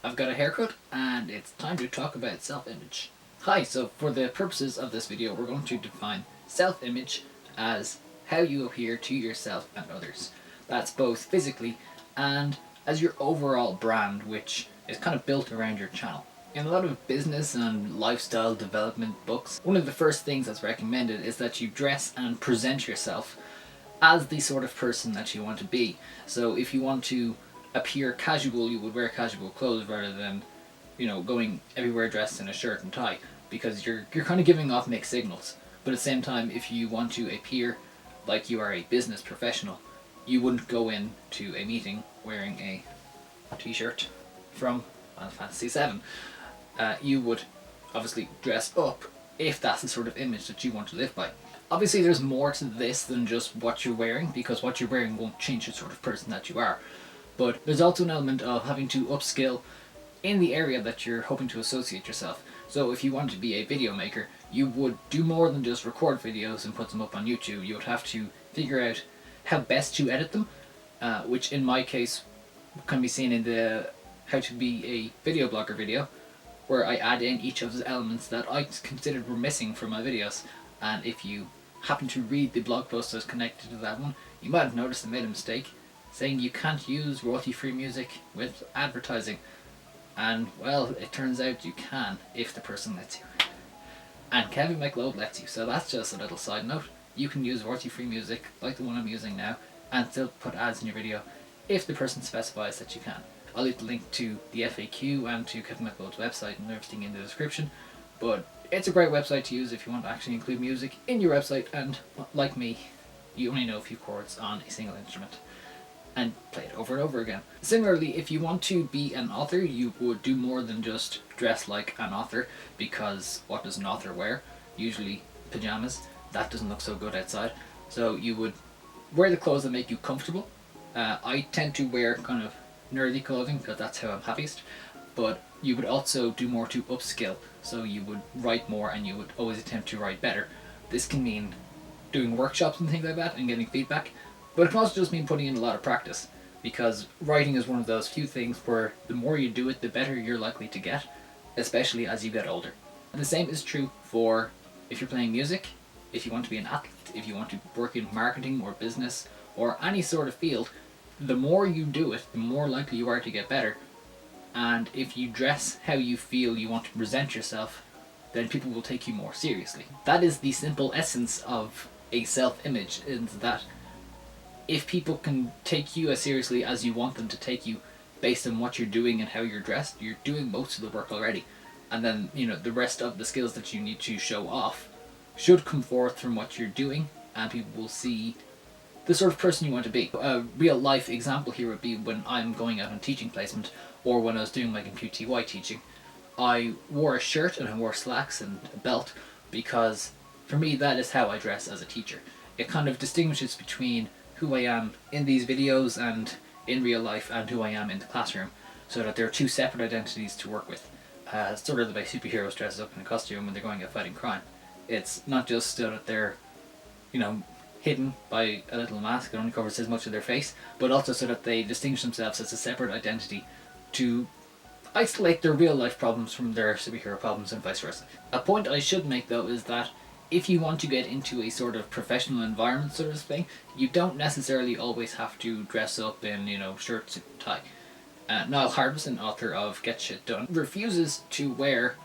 I've got a haircut and it's time to talk about self-image. Hi, so for the purposes of this video we're going to define self-image as how you appear to yourself and others. That's both physically and as your overall brand, which is kind of built around your channel. In a lot of business and lifestyle development books, one of the first things that's recommended is that you dress and present yourself as the sort of person that you want to be. So if you want to appear casual, you would wear casual clothes rather than, going everywhere dressed in a shirt and tie, because you're kind of giving off mixed signals. But at the same time, if you want to appear like you are a business professional, you wouldn't go into a meeting wearing a t-shirt from Final Fantasy VII. You would obviously dress up if that's the sort of image that you want to live by. Obviously there's more to this than just what you're wearing, because what you're wearing won't change the sort of person that you are. But there's also an element of having to upskill in the area that you're hoping to associate yourself. So if you want to be a video maker, you would do more than just record videos and put them up on YouTube. You would have to figure out how best to edit them, which in my case can be seen in the how to be a video blogger video, where I add in each of the elements that I considered were missing from my videos. And if you happen to read the blog post that's connected to that one, you might have noticed I made a mistake saying you can't use royalty-free music with advertising. And, well, it turns out you can if the person lets you. And Kevin MacLeod lets you, so that's just a little side note. You can use royalty-free music, like the one I'm using now, and still put ads in your video if the person specifies that you can. I'll leave the link to the FAQ and to Kevin MacLeod's website and everything in the description, but it's a great website to use if you want to actually include music in your website, and like me, you only know a few chords on a single instrument and play it over and over again. Similarly, if you want to be an author, you would do more than just dress like an author, because what does an author wear? Usually pajamas. That doesn't look so good outside. So you would wear the clothes that make you comfortable. I tend to wear kind of nerdy clothing because that's how I'm happiest, but you would also do more to upskill. So you would write more and you would always attempt to write better. This can mean doing workshops and things like that and getting feedback, but it can also just mean putting in a lot of practice, because writing is one of those few things where the more you do it, the better you're likely to get, especially as you get older. And the same is true for if you're playing music, if you want to be an athlete, if you want to work in marketing or business or any sort of field. The more you do it, the more likely you are to get better. And if you dress how you feel you want to present yourself, then people will take you more seriously. That is the simple essence of a self-image, is that if people can take you as seriously as you want them to take you based on what you're doing and how you're dressed, you're doing most of the work already. And then, the rest of the skills that you need to show off should come forth from what you're doing, and people will see the sort of person you want to be. A real life example here would be when I'm going out on teaching placement, or when I was doing my Compute TY teaching. I wore a shirt and I wore slacks and a belt, because for me that is how I dress as a teacher. It kind of distinguishes between who I am in these videos and in real life and who I am in the classroom, so that there are two separate identities to work with. Sort of the way superheroes dress up in a costume when they're going out fighting crime. It's not just so that they're, hidden by a little mask that only covers as much of their face, but also so that they distinguish themselves as a separate identity to isolate their real life problems from their superhero problems and vice versa. A point I should make though is that if you want to get into a sort of professional environment sort of thing, you don't necessarily always have to dress up in, shirt, suit, and tie. Niall Harbison, author of Get Shit Done, refuses to wear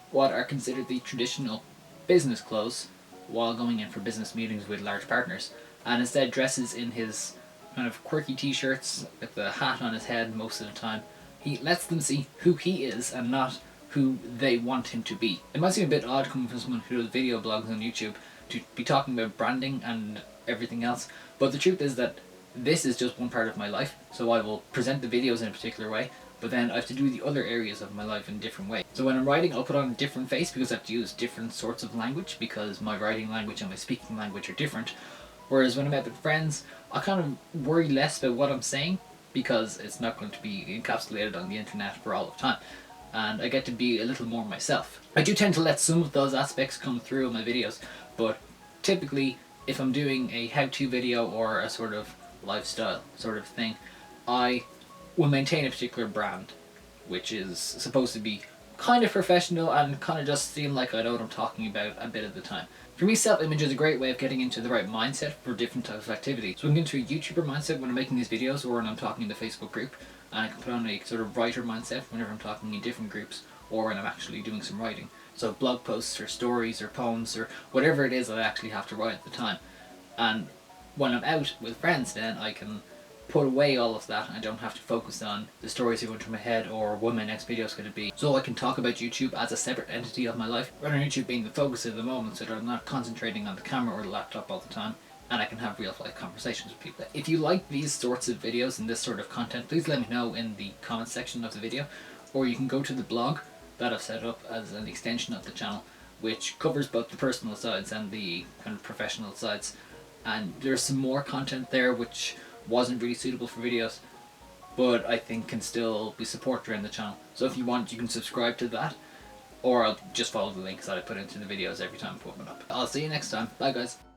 what are considered the traditional business clothes while going in for business meetings with large partners, and instead dresses in his kind of quirky t-shirts with the hat on his head most of the time. He lets them see who he is and not who they want him to be. It might seem a bit odd coming from someone who does video blogs on YouTube to be talking about branding and everything else, but the truth is that this is just one part of my life, so I will present the videos in a particular way, but then I have to do the other areas of my life in a different way. So when I'm writing, I'll put on a different face because I have to use different sorts of language, because my writing language and my speaking language are different. Whereas when I'm out with friends, I kind of worry less about what I'm saying, because it's not going to be encapsulated on the internet for all of time, and I get to be a little more myself. I do tend to let some of those aspects come through in my videos, but typically if I'm doing a how-to video or a sort of lifestyle sort of thing, I will maintain a particular brand, which is supposed to be kind of professional and kind of just seem like I know what I'm talking about a bit of the time. For me, self-image is a great way of getting into the right mindset for different types of activities. So I can get into a YouTuber mindset when I'm making these videos or when I'm talking in the Facebook group, and I can put on a sort of writer mindset whenever I'm talking in different groups or when I'm actually doing some writing. So blog posts or stories or poems or whatever it is that I actually have to write at the time. And when I'm out with friends, then I can put away all of that and I don't have to focus on the stories that go into my head or what my next video is going to be. So I can talk about YouTube as a separate entity of my life, rather than YouTube being the focus of the moment, so that I'm not concentrating on the camera or the laptop all the time, and I can have real life conversations with people. If you like these sorts of videos and this sort of content, please let me know in the comments section of the video, or you can go to the blog that I've set up as an extension of the channel, which covers both the personal sides and the kind of professional sides. And there's some more content there which wasn't really suitable for videos, but I think can still be supported around the channel. So if you want, you can subscribe to that, or I'll just follow the links that I put into the videos every time I put one up. I'll see you next time. Bye guys.